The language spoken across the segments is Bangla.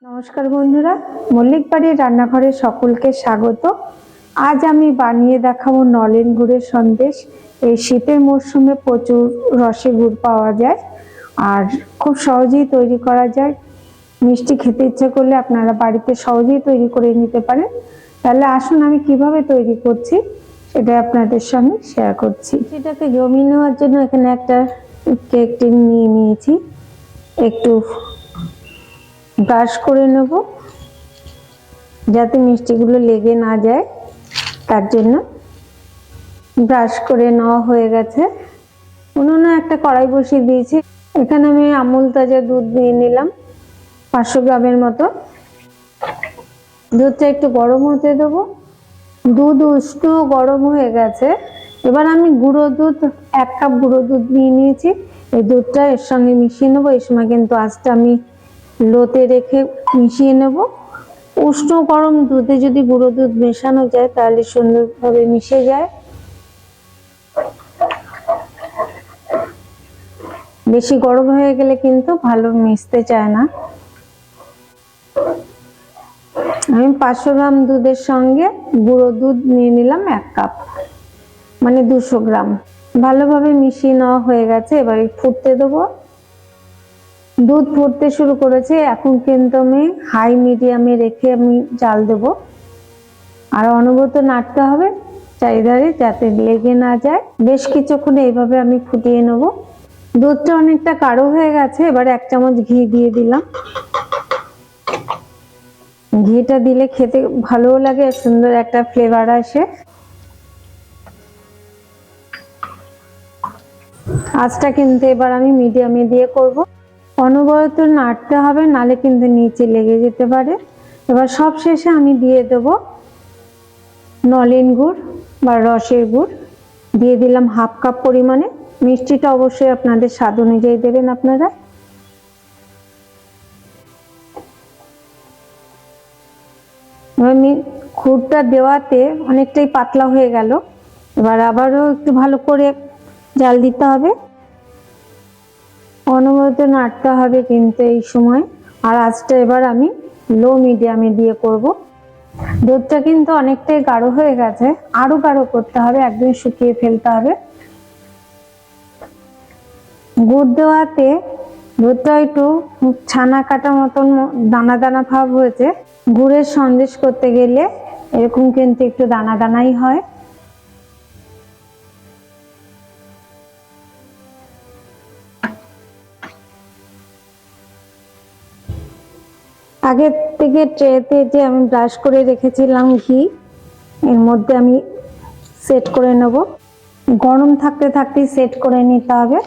নমস্কার বন্ধুরা, মল্লিক বাড়ির রান্নাঘরে সকলকে স্বাগত। আজ আমি বানিয়ে দেখাবো নলেন গুড়ের সন্দেশ। এই শীতের মরশুমে প্রচুর রসে গুড় পাওয়া যায় আর খুব সহজেই তৈরি করা যায়। মিষ্টি খেতে ইচ্ছে করলে আপনারা বাড়িতে সহজেই তৈরি করে নিতে পারেন। তাহলে আসুন আমি কিভাবে তৈরি করছি সেটা আপনাদের সঙ্গে শেয়ার করছি। সেটাকে জমিয়ে নেওয়ার জন্য এখানে একটা কেক টিন নিয়ে নিয়েছি। একটু ব্রাশ করে নেব যাতে মিষ্টিগুলো লেগে না যায়, তার জন্য ব্রাশ করে নেওয়া হয়ে গেছে। উনুনে একটা কড়াই বসিয়ে দিয়েছি। এখানে আমি আমুল তাজা দুধ নিয়ে নিলাম 500 গ্রামের মতো। দুধটা একটু গরম হতে দেবো। দুধ উষ্ণ গরম হয়ে গেছে। এবার আমি গুঁড়ো দুধ 1 কাপ গুঁড়ো দুধ নিয়ে নিয়েছি। এই দুধটা এর সঙ্গে মিশিয়ে নেবো। এই সময় কিন্তু আঁচটা আমি লোতে রেখে মিশিয়ে নেব। উষ্ণ গরম দুধে যদি গুঁড়ো দুধ মেশানো যায় তাহলে সুন্দরভাবে মিশে যায়। বেশি গরম হয়ে গেলে কিন্তু ভালো মিশতে চায় না। আমি 500 গ্রাম দুধের সঙ্গে গুঁড়ো দুধ নিয়ে নিলাম 1 কাপ, মানে 200 গ্রাম। ভালোভাবে মিশিয়ে নেওয়া হয়ে গেছে। এবারে ফুটতে দেবো। দুধ ফুটতে শুরু করেছে। এখন কিন্তু আমি হাই মিডিয়ামে রেখে আমি জাল দেব আর অনবরত নাড়তে হবে চারিধারে যাতে লেগে না যায়। বেশ কিছুক্ষণ এইভাবে আমি ফুটিয়ে নেব। দুধটা অনেকটা গাঢ় হয়ে গেছে। এবার 1 চামচ ঘি দিয়ে দিলাম। ঘিটা দিলে খেতে ভালো লাগে, সুন্দর একটা ফ্লেভার আসে। আঁচটা কিন্তু এবার আমি মিডিয়ামে দিয়ে করব। অনবরত নাড়তে হবে, নালে কিন্তু নিচে লেগে যেতে পারে। এবার সব শেষে আমি দিয়ে দেব নলেন গুড় বা রসের গুড়। দিয়ে দিলাম 1/2 কাপ পরিমাণে। মিষ্টিটা অবশ্যই আপনাদের স্বাদ অনুযায়ী দেবেন আপনারা। গুড়টা দেওয়াতে অনেকটাই পাতলা হয়ে গেল। এবার আবারও একটু ভালো করে জাল দিতে হবে। অনবরত নাড়তে হবে কিন্তু এই সময়। আর আঁচটা এবার আমি লো মিডিয়ামে দিয়ে করব। দুধটা কিন্তু অনেকটাই গাঢ় হয়ে গেছে, আরো গাঢ় করতে হবে, একদম শুকিয়ে ফেলতে হবে। গুড় দেওয়াতে দুধটা একটু ছানা কাটা মতন দানা দানা ভাব হয়েছে। গুড়ের সন্দেশ করতে গেলে এরকম কিন্তু একটু দানা দানাই হয়। আগে থেকে ট্রেতে যে আমি ব্রাশ করে রেখেছিলাম ঘি, এর মধ্যে আমি সেট করে নেব। গরম থাকতে থাকতেই সেট করে নিতে হবে।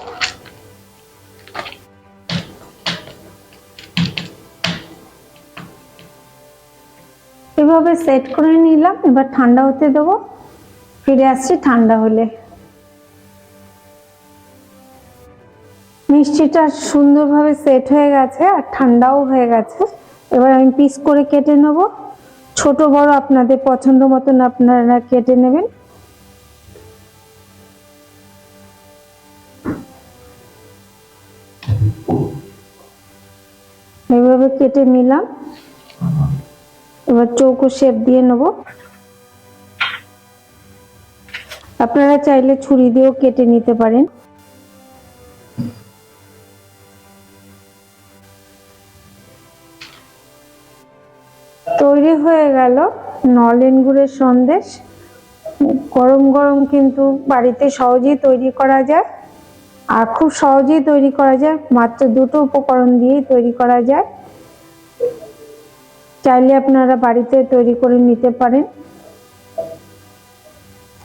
এভাবে সেট করে নিলাম। এবার ঠান্ডা হতে দেবো। ফিরে আসছি ঠান্ডা হলে। মিষ্টিটা সুন্দরভাবে সেট হয়ে গেছে আর ঠান্ডাও হয়ে গেছে। এবার আমি পিস করে কেটে নেব। ছোট বড় আপনাদের পছন্দ মতন আপনারা কেটে নেবেন। এইভাবে কেটে নিলাম। এবার চৌকো শেপ দিয়ে নেব। আপনারা চাইলে ছুরি দিয়েও কেটে নিতে পারেন। তৈরি হয়ে গেল নলেন গুড়ের সন্দেশ। গরম গরম কিন্তু বাড়িতে সহজেই তৈরি করা যায় আর খুব সহজেই তৈরি করা যায়। মাত্র 2টো উপকরণ দিয়েই তৈরি করা যায়। চাইলে আপনারা বাড়িতে তৈরি করে নিতে পারেন।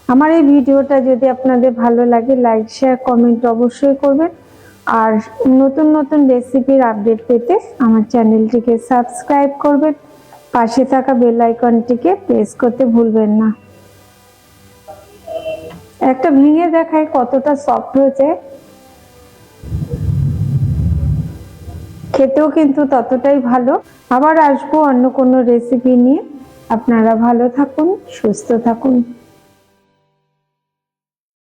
আমার এই ভিডিওটা যদি আপনাদের ভালো লাগে লাইক শেয়ার কমেন্ট অবশ্যই করবেন। আর নতুন নতুন রেসিপির আপডেট পেতে আমার চ্যানেলটিকে সাবস্ক্রাইব করবেন। পাশে থাকা বেল আইকনটিকে প্রেস করতে ভুলবেন না। একটা ভেঙে দেখায় কতটা সফট হয়েছে, খেতেও কিন্তু ততটাই ভালো। আবার আসবো অন্য কোনো রেসিপি নিয়ে। আপনারা ভালো থাকুন, সুস্থ থাকুন।